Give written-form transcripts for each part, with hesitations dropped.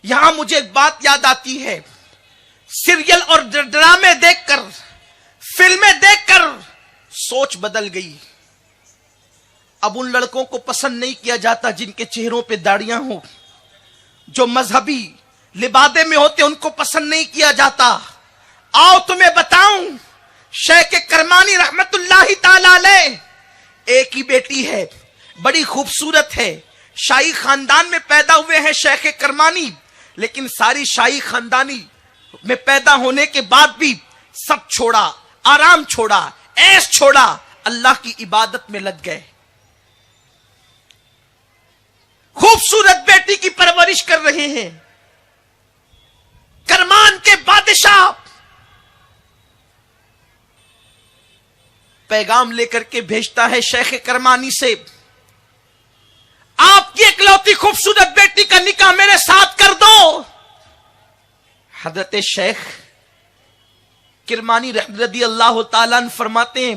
یہاں مجھے ایک بات یاد آتی ہے، سیریل اور ڈرامے دیکھ کر، فلمیں دیکھ کر سوچ بدل گئی۔ اب ان لڑکوں کو پسند نہیں کیا جاتا جن کے چہروں پہ داڑیاں ہوں، جو مذہبی لبادے میں ہوتے ان کو پسند نہیں کیا جاتا۔ آؤ تمہیں بتاؤں، شیخ کرمانی رحمت اللہ تعالی علیہ ایک ہی بیٹی ہے، بڑی خوبصورت ہے، شاہی خاندان میں پیدا ہوئے ہیں شیخ کرمانی، لیکن ساری شاہی خاندانی میں پیدا ہونے کے بعد بھی سب چھوڑا، آرام چھوڑا، عیش چھوڑا، اللہ کی عبادت میں لگ گئے۔ خوبصورت بیٹی کی پرورش کر رہے ہیں۔ کرمان کے بادشاہ پیغام لے کر کے بھیجتا ہے شیخ کرمانی سے، آپ کی اکلوتی خوبصورت بیٹی کا نکاح میرے ساتھ کر دو۔ حضرت شیخ کرمانی رضی اللہ تعالیٰ عنہ فرماتے ہیں،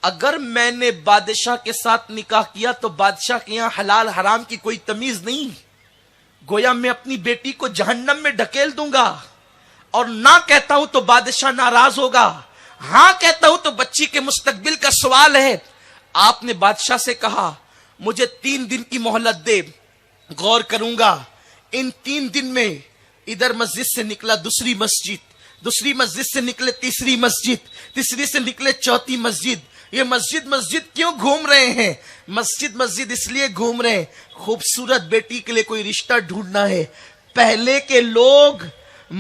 اگر میں نے بادشاہ کے ساتھ نکاح کیا تو بادشاہ کے یہاں حلال حرام کی کوئی تمیز نہیں، گویا میں اپنی بیٹی کو جہنم میں ڈھکیل دوں گا، اور نہ کہتا ہوں تو بادشاہ ناراض ہوگا، ہاں کہتا ہوں تو بچی کے مستقبل کا سوال ہے۔ آپ نے بادشاہ سے کہا مجھے 3 دن کی مہلت دے، غور کروں گا۔ ان 3 دن میں ادھر مسجد سے نکلا دوسری مسجد، دوسری مسجد سے نکلے تیسری مسجد، تیسری سے نکلے چوتھی مسجد۔ یہ مسجد مسجد کیوں گھوم رہے ہیں؟ مسجد مسجد اس لیے گھوم رہے ہیں، خوبصورت بیٹی کے لیے کوئی رشتہ ڈھونڈنا ہے۔ پہلے کے لوگ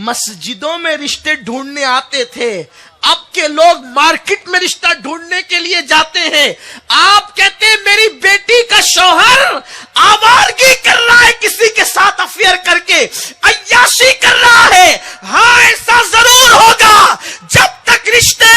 مسجدوں میں رشتے ڈھونڈنے آتے تھے، اب کے لوگ مارکیٹ میں رشتہ ڈھونڈنے کے لیے جاتے ہیں۔ آپ کہتے ہیں میری بیٹی کا شوہر آوارگی کر رہا ہے، کسی کے ساتھ افیئر کر کے عیاشی کر رہا ہے۔ ہاں ایسا ضرور ہوگا، جب تک رشتے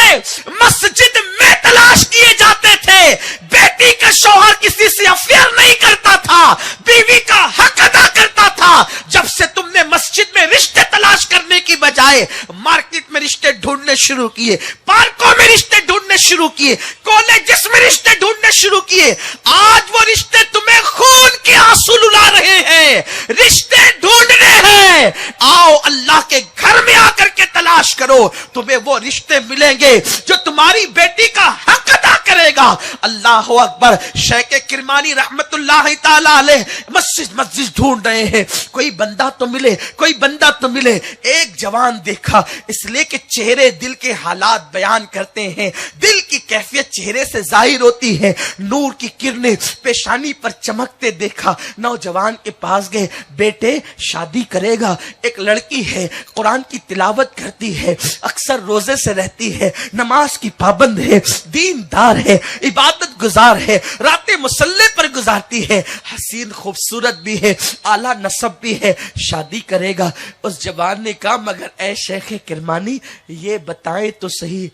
مسجد میں تلاش کیے جاتے تھے، بیٹی کا شوہر کسی سے افیئر نہیں کرتا تھا، بیوی کا حق ادا کرتا تھا۔ جب سے تم نے مسجد میں رشتے تلاش کرنے کی بجائے مارکیٹ میں رشتے ڈھونڈنے شروع کیے، پارکوں میں رشتے ڈھونڈنے شروع کیے، کالجز میں رشتے ڈھونڈنے شروع کیے، آج وہ رشتے تمہیں خون کے آنسو رلا رہے ہیں۔ رشتے ڈھونڈنے ہیں، آؤ اللہ کے گھر میں آ کر کے تلاش کرو، تمہیں وہ رشتے ملیں گے جو تمہاری بیٹی کا حق ادا کرے گا۔ اللہ اکبر۔ شیخ کرمانی رحمت اللہ تعالی علیہ مسجد مسجد ڈھونڈ رہے ہیں، کوئی بندہ تو ملے، کوئی بندہ تو ملے۔ ایک جوان دیکھا، اس لیے کہ چہرے دل کے حالات بیان کرتے ہیں، دل کی کیفیت چہرے سے ظاہر ہوتی ہے۔ نور کی کرنیں پیشانی پر چمکتے دیکھا، نوجوان کے پاس گئے، بیٹے شادی کرے گا؟ ایک لڑکی ہے، قرآن کی تلاوت کرتی ہے، اکثر روزے سے رہتی ہے، نماز کی پابند ہے، دیندار ہے، عبادت گزار ہے، راتیں مصلی پر گزارتی ہے، حسین خوبصورت بھی ہے، اعلیٰ نسب بھی ہے، شادی کرے گا؟ اس جوان نے کہا مگر اے شیخ کرمانی یہ بتائیں تو صحیح،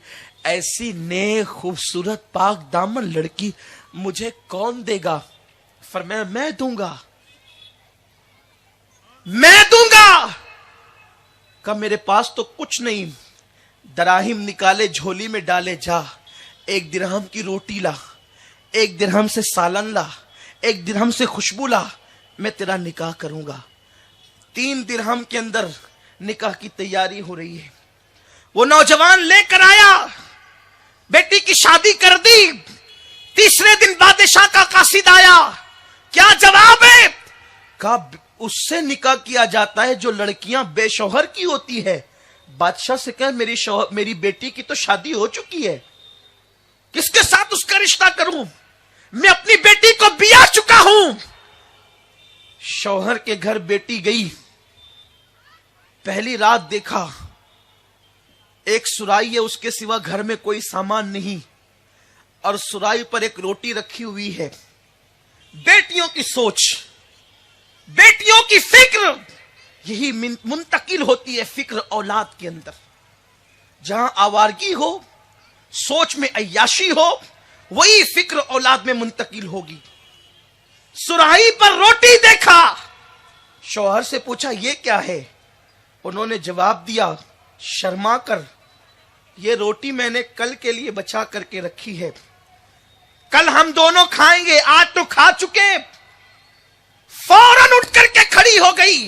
ایسی نیک خوبصورت پاک دامن لڑکی مجھے کون دے گا؟ فرمایا میں دوں گا، میں دوں گا۔ کہا میرے پاس تو کچھ نہیں، دراہم نکالے جھولی میں ڈالے، جا 1 درہم کی روٹی لا، 1 درہم سے سالن لا، 1 درہم سے خوشبو لا، میں تیرا نکاح کروں گا۔ 3 درہم کے اندر نکاح کی تیاری ہو رہی ہے۔ وہ نوجوان لے کر آیا، بیٹی کی شادی کر دی۔ تیسرے دن بادشاہ کا قاصد آیا، کیا جواب ہے؟ کہا اس سے نکاح کیا جاتا ہے جو لڑکیاں بے شوہر کی ہوتی ہے۔ بادشاہ سے کہا میری بیٹی کی تو شادی ہو چکی ہے، کس کے ساتھ اس کا رشتہ کروں؟ میں اپنی بیٹی کو بیاہ چکا ہوں۔ شوہر کے گھر بیٹی گئی، پہلی رات دیکھا ایک سرائی ہے، اس کے سوا گھر میں کوئی سامان نہیں، اور سرائی پر ایک روٹی رکھی ہوئی ہے۔ بیٹیوں کی سوچ، بیٹیوں کی فکر یہی منتقل ہوتی ہے فکر اولاد کے اندر۔ جہاں آوارگی ہو، سوچ میں عیاشی ہو، وہی فکر اولاد میں منتقل ہوگی۔ سرائی پر روٹی دیکھا، شوہر سے پوچھا یہ کیا ہے؟ انہوں نے جواب دیا شرما کر، یہ روٹی میں نے کل کے لیے بچا کر کے رکھی ہے، کل ہم دونوں کھائیں گے، آج تو کھا چکے۔ فوراً اٹھ کر کے کھڑی ہو گئی،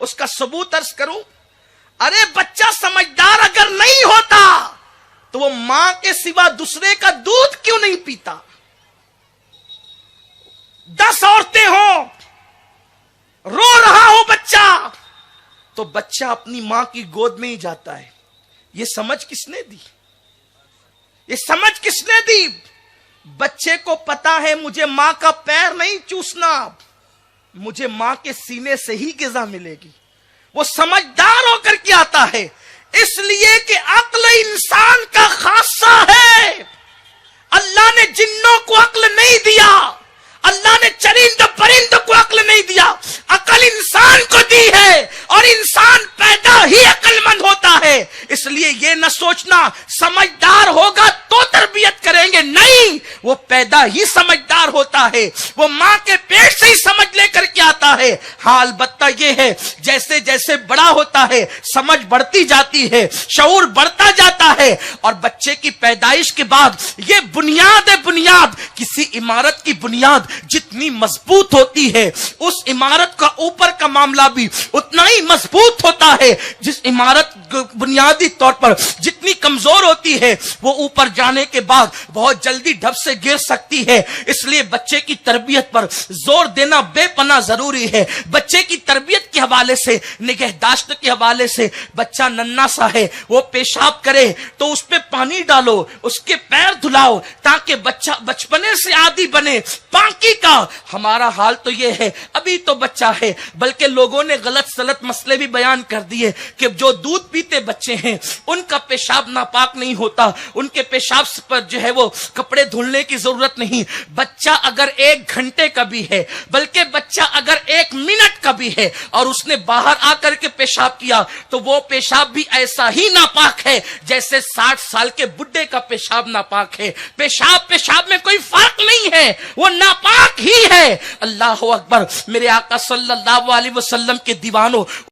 اس کا ثبوت عرض کروں. ارے بچہ سمجھدار اگر نہیں ہوتا تو وہ ماں کے سوا دوسرے کا دودھ کیوں نہیں پیتا؟ 10 عورتیں ہوں، رو رہا ہو بچہ، تو بچہ اپنی ماں کی گود میں ہی جاتا ہے. یہ سمجھ کس نے دی؟ یہ سمجھ کس نے دی؟ بچے کو پتا ہے مجھے ماں کا پیر نہیں چوسنا، مجھے ماں کے سینے سے ہی غذا ملے گی. وہ سمجھدار ہو کر کے آتا ہے، اس لیے کہ عقل انسان کا خاصہ ہے. اللہ نے جنوں کو عقل نہیں دیا، اللہ نے چرند پرند کو عقل نہیں دیا، عقل انسان کو دی ہے، اور انسان پیدا ہی عقل مند ہوتا ہے. اس لیے یہ نہ سوچنا سمجھدار ہوگا تو تربیت کریں گے، نہیں، وہ پیدا ہی سمجھدار ہوتا ہے، وہ ماں کے پیٹ سے ہی سمجھ لے کر کے آتا ہے. ہاں البتہ یہ ہے جیسے جیسے بڑا ہوتا ہے سمجھ بڑھتی جاتی ہے، شعور بڑھتا جاتا ہے، اور بچے کی پیدائش کے بعد یہ بنیاد ہے. بنیاد کسی عمارت کی بنیاد جتنی مضبوط ہوتی ہے اس عمارت کا اوپر کا معاملہ بھی اتنا ہی مضبوط ہوتا ہے. جس عمارت بنیادی طور پر جتنی کمزور ہوتی ہے وہ اوپر جانے کے بعد بہت جلدی ڈھب سے گر سکتی ہے. اس لیے بچے کی تربیت پر زور دینا بے پناہ ضروری ہے. بچے کی تربیت کے حوالے سے، نگہداشت کے حوالے سے، بچہ ننھا سا ہے، وہ پیشاب کرے تو اس پہ پانی ڈالو، اس کے پیر دھلاؤ تاکہ بچہ بچپنے سے عادی بنے پاکی کا. ہمارا حال تو یہ ہے، ابھی تو بچہ ہے، بلکہ لوگوں نے غلط سلط مسئلے بھی بیان کر دیے کہ جو دودھ پیتے بچے ہیں ان کا پیشاب ناپاک نہیں ہوتا، ان کے پیشاب پر جو ہے وہ کپڑے دھلنے کی ضرورت نہیں. بچہ اگر 1 گھنٹے کا بھی ہے، بلکہ بچہ اگر 1 منٹ کا بھی ہے اور اس نے باہر آ کر کے پیشاب کیا تو وہ پیشاب بھی ایسا ہی ناپاک ہے جیسے 60 سال کے بڈھے کا پیشاب ناپاک ہے. پیشاب میں کوئی فرق نہیں ہے، وہ ناپاک ہی ہے. اللہ اکبر. میرے آقا صلی اللہ علیہ وسلم کے دیوانوں،